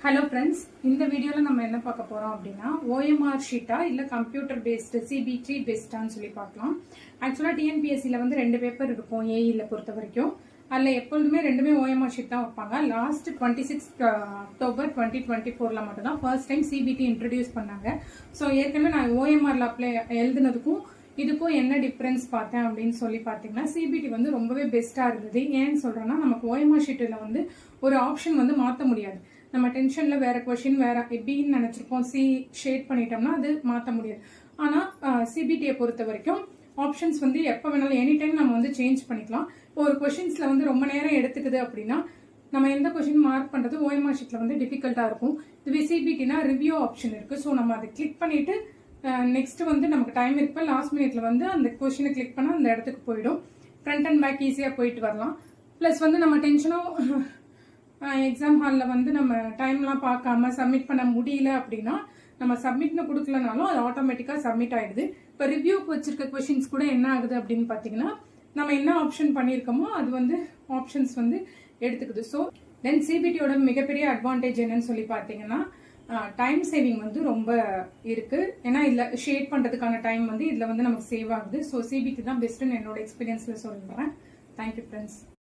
Hello friends, இந்த வீடியோவில் நம்ம என்ன பார்க்க போகிறோம் அப்படின்னா ஓஎம்ஆர் ஷீட்டா இல்லை கம்ப்யூட்டர் பேஸ்டு சிபிடி பெஸ்ட்டான்னு சொல்லி பார்க்கலாம். ஆக்சுவலாக டிஎன்பிஎஸ்சியில் வந்து 2 பேப்பர் இருக்கும் ஏஇயில் பொறுத்த வரைக்கும். அதில் எப்பொழுதுமே ரெண்டுமே ஓஎம்ஆர் ஷீட் தான் வைப்பாங்க. லாஸ்ட் 26 அக்டோபர் 2024 மட்டும்தான் ஃபர்ஸ்ட் டைம் சிபிடி இன்ட்ரடியூஸ் பண்ணாங்க. ஸோ ஏற்கனவே நான் ஓஎம்ஆரில் எழுதுனதுக்கும் இதுக்கும் என்ன டிஃப்ரென்ஸ் பார்த்தேன் அப்படின்னு சொல்லி பார்த்தீங்கன்னா, சிபிடி வந்து ரொம்பவே பெஸ்ட்டாக இருந்தது. ஏன்னு சொல்கிறேன்னா, நமக்கு ஓஎம்ஆர் ஷீட்டில் வந்து ஒரு ஆப்ஷன் வந்து மாற்ற முடியாது. நம்ம டென்ஷனில் வேற கொஷின் வேற எப்படின்னு நினச்சிருக்கோம், ஷேட் பண்ணிட்டோம்னா அது மாற்ற முடியாது. ஆனால் சிபிடியை பொறுத்த வரைக்கும் ஆப்ஷன்ஸ் வந்து எப்போ வேணாலும் எனி டைம் நம்ம வந்து சேஞ்ச் பண்ணிக்கலாம். இப்போ ஒரு கொஷின்ஸில் வந்து ரொம்ப நேரம் எடுத்துக்குது அப்படின்னா நம்ம எந்த கொஷின் மார்க் பண்ணுறது ஓஎம்ஆர் ஷீட்டில் வந்து டிஃபிகல்ட்டாக இருக்கும். இதுவே சிபிடினா ரிவ்யூ ஆப்ஷன் இருக்குது. ஸோ நம்ம அதை கிளிக் பண்ணிவிட்டு நெக்ஸ்ட் வந்து நமக்கு டைம் இருப்ப லாஸ்ட் மினிட்ல வந்து அந்த கொஷினை கிளிக் பண்ணால் அந்த இடத்துக்கு போயிடும். ஃப்ரண்ட் அண்ட் பேக் ஈஸியாக போயிட்டு வரலாம். ப்ளஸ் வந்து நம்ம டென்ஷனும் எக்ஸாம் ஹாலில் வந்து நம்ம டைம்லாம் பார்க்காம சப்மிட் பண்ண முடியல அப்படின்னா நம்ம சப்மிட்னு கொடுக்கலனாலும் அது ஆட்டோமேட்டிக்காக சப்மிட் ஆயிடுது. இப்போ ரிவ்யூக்கு வச்சிருக்க கொஷின்ஸ் கூட என்ன ஆகுது அப்படின்னு பார்த்தீங்கன்னா, நம்ம என்ன ஆப்ஷன் பண்ணியிருக்கோமோ அது வந்து ஆப்ஷன்ஸ் வந்து எடுத்துக்குது. ஸோ தென் சிபிடியோட மிகப்பெரிய அட்வான்டேஜ் என்னன்னு சொல்லி பார்த்தீங்கன்னா, டைம் சேவிங் வந்து ரொம்ப இருக்கு. ஏன்னா இதில் ஷேட் பண்ணுறதுக்கான டைம் வந்து இதில் வந்து நமக்கு சேவ் ஆகுது. ஸோ சிபிடி தான் பெஸ்ட்டுன்னு என்னோட எக்ஸ்பீரியன்ஸில் சொல்கிறேன். Thank you friends.